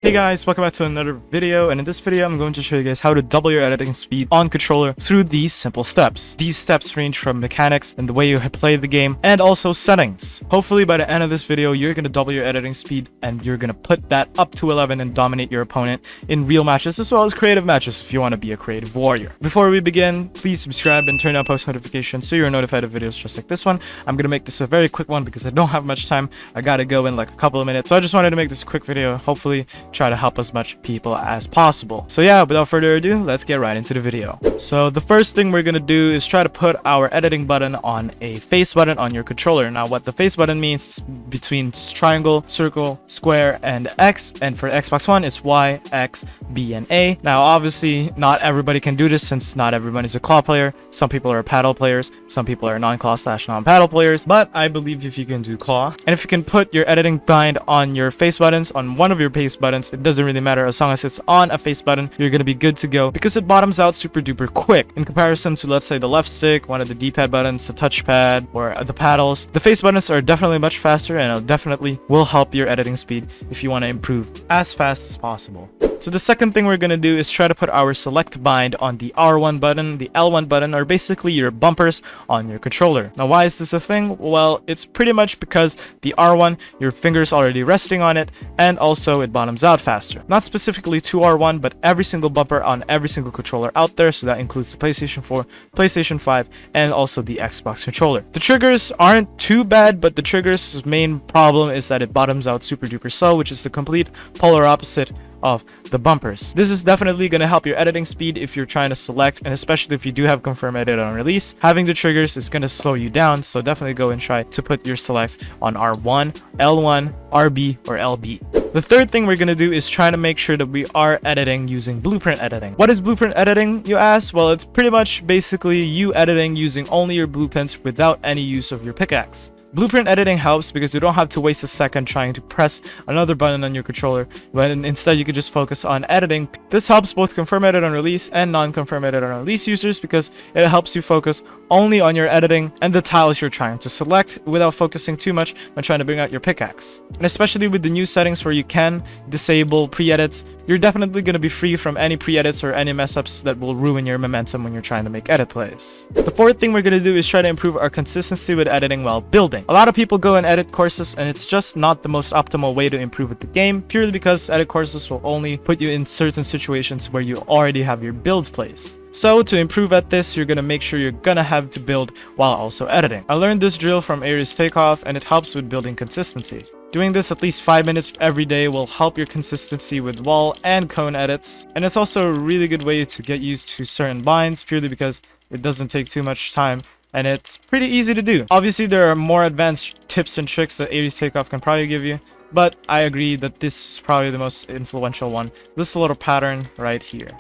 Hey guys, welcome back to another video, and in this video I'm going to show you guys how to double your editing speed on controller through these simple steps. These steps range from mechanics and the way you play the game and also settings. Hopefully by the end of this video you're going to double your editing speed and you're going to put that up to 11 and dominate your opponent in real matches as well as creative matches if you want to be a creative warrior. Before we begin, please subscribe and turn on post notifications so you're notified of videos just like this one. I'm going to make this a very quick one because I don't have much time. I gotta go in like a couple of minutes, so I just wanted to make this a quick video, hopefully try to help as much people as possible. So yeah, without further ado, let's get right into the video. So the first thing we're gonna do is try to put our editing button on a face button on your controller. Now what the face button means between triangle, circle, square, and X, and for Xbox One it's Y, X, B, and A. Now obviously not everybody can do this since not everyone is a claw player. Some people are paddle players, some people are non-claw / non-paddle players, but I believe if you can do claw, and if you can put your editing bind on your face buttons, on one of your face buttons, it doesn't really matter. As long as it's on a face button, you're gonna be good to go because it bottoms out super duper quick in comparison to, let's say, the left stick, one of the D-pad buttons, the touchpad, or the paddles. The face buttons are definitely much faster and it definitely will help your editing speed if you want to improve as fast as possible. So the second thing we're going to do is try to put our select bind on the R1 button, the L1 button, or basically your bumpers on your controller. Now why is this a thing? Well, it's pretty much because the R1, your finger's already resting on it, and also it bottoms out faster. Not specifically to R1, but every single bumper on every single controller out there, so that includes the PlayStation 4, PlayStation 5, and also the Xbox controller. The triggers aren't too bad, but the triggers' main problem is that it bottoms out super duper slow, which is the complete polar opposite of the bumpers. This is definitely going to help your editing speed if you're trying to select, and especially if you do have confirm edit on release. Having the triggers is going to slow you down, so definitely go and try to put your selects on R1, L1, RB, or LB. The third thing we're going to do is try to make sure that we are editing using blueprint editing. What is blueprint editing, you ask? Well, it's pretty much basically you editing using only your blueprints without any use of your pickaxe. Blueprint editing helps because you don't have to waste a second trying to press another button on your controller, but instead you can just focus on editing. This helps both confirm edit on release and non-confirm edit on release users because it helps you focus only on your editing and the tiles you're trying to select without focusing too much on trying to bring out your pickaxe. And especially with the new settings where you can disable pre-edits, you're definitely going to be free from any pre-edits or any mess-ups that will ruin your momentum when you're trying to make edit plays. The fourth thing we're going to do is try to improve our consistency with editing while building. A lot of people go and edit courses, and it's just not the most optimal way to improve with the game, purely because edit courses will only put you in certain situations where you already have your builds placed. So to improve at this, you're gonna make sure you're gonna have to build while also editing. I learned this drill from Aries Takeoff, and it helps with building consistency. Doing this at least 5 minutes every day will help your consistency with wall and cone edits, and it's also a really good way to get used to certain binds, purely because it doesn't take too much time and it's pretty easy to do. Obviously there are more advanced tips and tricks that Aries Takeoff can probably give you, but I agree that this is probably the most influential one. This little pattern right here.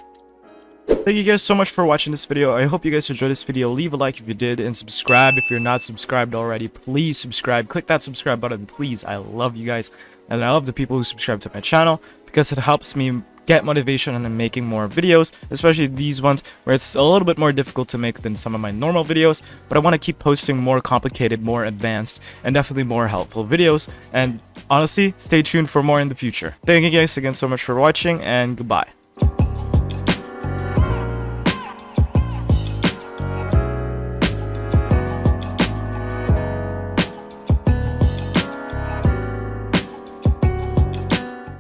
Thank you guys so much for watching this video. I hope you guys enjoyed this video. Leave a like if you did, and subscribe if you're not subscribed already. Please subscribe. Click that subscribe button, please. I love you guys, and I love the people who subscribe to my channel because it helps me get motivation and making more videos, especially these ones where it's a little bit more difficult to make than some of my normal videos, but I want to keep posting more complicated, more advanced, and definitely more helpful videos. And honestly, stay tuned for more in the future. Thank you guys again so much for watching, and goodbye.